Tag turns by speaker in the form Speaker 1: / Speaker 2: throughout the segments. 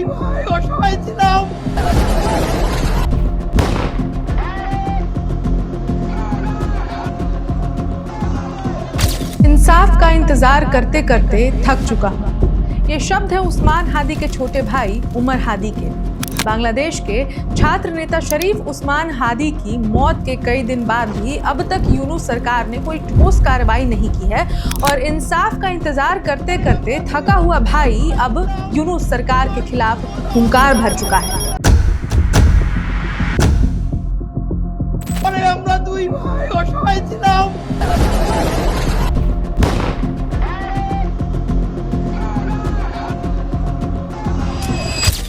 Speaker 1: দুই ভাই অসহায় ছিলাম।
Speaker 2: इंसाफ का इंतजार करते करते थक चुका हूँ। ये शब्द है उस्मान हादी के छोटे भाई उमर हादी के। बांग्लादेश के छात्र नेता शरीफ उस्मान हादी की मौत के कई दिन बाद भी अब तक यूनुस सरकार ने कोई ठोस कार्रवाई नहीं की है और इंसाफ का इंतजार करते करते थका हुआ भाई अब यूनुस सरकार के खिलाफ हुंकार भर चुका है।
Speaker 1: আমরা দুই ভাই অসহায় ছিলাম।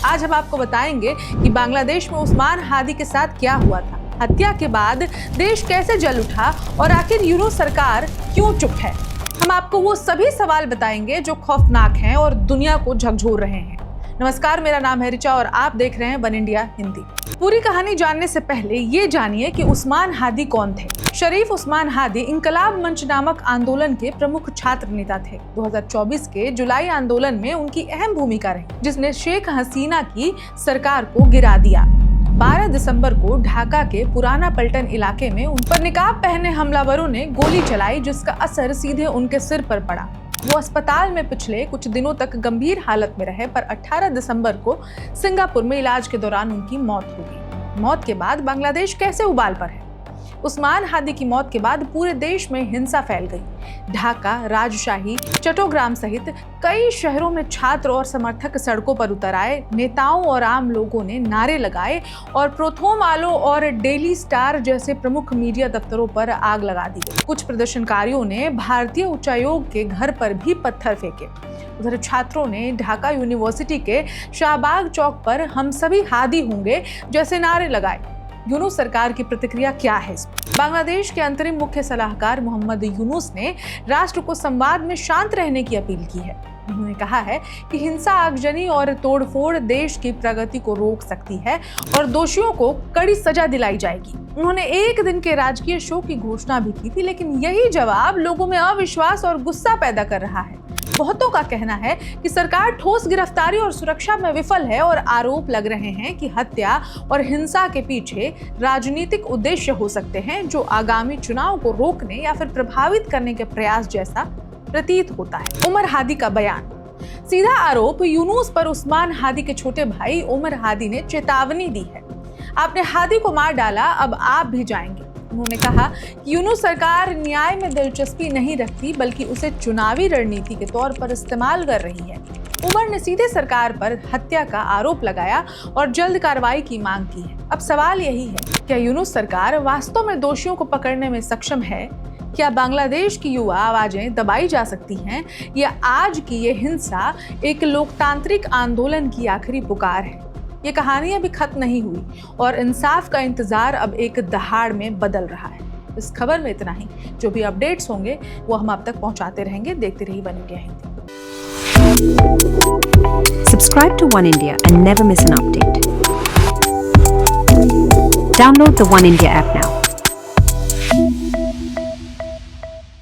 Speaker 2: आज हम आपको बताएंगे कि बांग्लादेश में उस्मान हादी के साथ क्या हुआ था, हत्या के बाद देश कैसे जल उठा और आखिर यूनुस सरकार क्यों चुप है। हम आपको वो सभी सवाल बताएंगे जो खौफनाक हैं और दुनिया को झकझोर रहे हैं। नमस्कार, मेरा नाम है रिचा और आप देख रहे हैं वन इंडिया हिंदी। पूरी कहानी जानने से पहले ये जानिए कि उस्मान हादी कौन थे। शरीफ उस्मान हादी इंकलाब मंच नामक आंदोलन के प्रमुख छात्र नेता थे। 2024 के जुलाई आंदोलन में उनकी अहम भूमिका रही जिसने शेख हसीना की सरकार को गिरा दिया। 12 दिसंबर को ढाका के पुराना पल्टन इलाके में उन पर निकाब पहने हमलावरों ने गोली चलाई जिसका असर सीधे उनके सिर पर पड़ा। वो अस्पताल में पिछले कुछ दिनों तक गंभीर हालत में रहे पर 18 दिसंबर को सिंगापुर में इलाज के दौरान उनकी मौत हो गई। मौत के बाद बांग्लादेश कैसे उबाल पर है। उस्मान हादी की मौत के बाद पूरे देश में हिंसा फैल गई। ढाका, राजशाही, चट्टोग्राम सहित कई शहरों में छात्र और समर्थक सड़कों पर उतर आए। नेताओं और आम लोगों ने नारे लगाए और प्रोथोमालो और डेली स्टार जैसे प्रमुख मीडिया दफ्तरों पर आग लगा दी। कुछ प्रदर्शनकारियों ने भारतीय उच्चायोग के घर पर भी पत्थर फेंके। उधर छात्रों ने ढाका यूनिवर्सिटी के शाहबाग चौक पर हम सभी हादी होंगे जैसे नारे लगाए। यूनुस सरकार की प्रतिक्रिया क्या है। बांग्लादेश के अंतरिम मुख्य सलाहकार मोहम्मद यूनुस ने राष्ट्र को संवाद में शांत रहने की अपील की है। उन्होंने कहा है कि हिंसा, आगजनी और तोड़फोड़ देश की प्रगति को रोक सकती है और दोषियों को कड़ी सजा दिलाई जाएगी। उन्होंने एक दिन के राजकीय शोक की घोषणा भी की थी, लेकिन यही जवाब लोगों में अविश्वास और गुस्सा पैदा कर रहा है। बहुतों का कहना है कि सरकार ठोस गिरफ्तारी और सुरक्षा में विफल है और आरोप लग रहे हैं कि हत्या और हिंसा के पीछे राजनीतिक उद्देश्य हो सकते हैं जो आगामी चुनाव को रोकने या फिर प्रभावित करने के प्रयास जैसा प्रतीत होता है। उमर हादी का बयान। सीधा आरोप यूनुस पर उस्मान हादी के छोटे भाई उमर हादी ने चेतावनी दी है। आपने हादी को मार डाला, अब आप भी जाएंगे। उन्होंने कहा कि यूनुस सरकार न्याय में दिलचस्पी नहीं रखती बल्कि उसे चुनावी रणनीति के तौर पर इस्तेमाल कर रही है। उमर ने सीधे सरकार पर हत्या का आरोप लगाया और जल्द कार्रवाई की मांग की है। अब सवाल यही है, क्या यूनुस सरकार वास्तव में दोषियों को पकड़ने में सक्षम है? क्या बांग्लादेश की युवा आवाजें दबाई जा सकती हैं या आज की ये हिंसा एक लोकतांत्रिक आंदोलन की आखिरी पुकार है? ये कहानी अभी खत्म नहीं हुई और इंसाफ का इंतजार अब एक दहाड़ में बदल रहा है। इस खबर में इतना ही। जो भी अपडेट्स होंगे वो हम आप तक पहुंचाते रहेंगे। देखते रहिए one India Hindi.
Speaker 3: Subscribe to One India and never miss an update. Download the One India app now.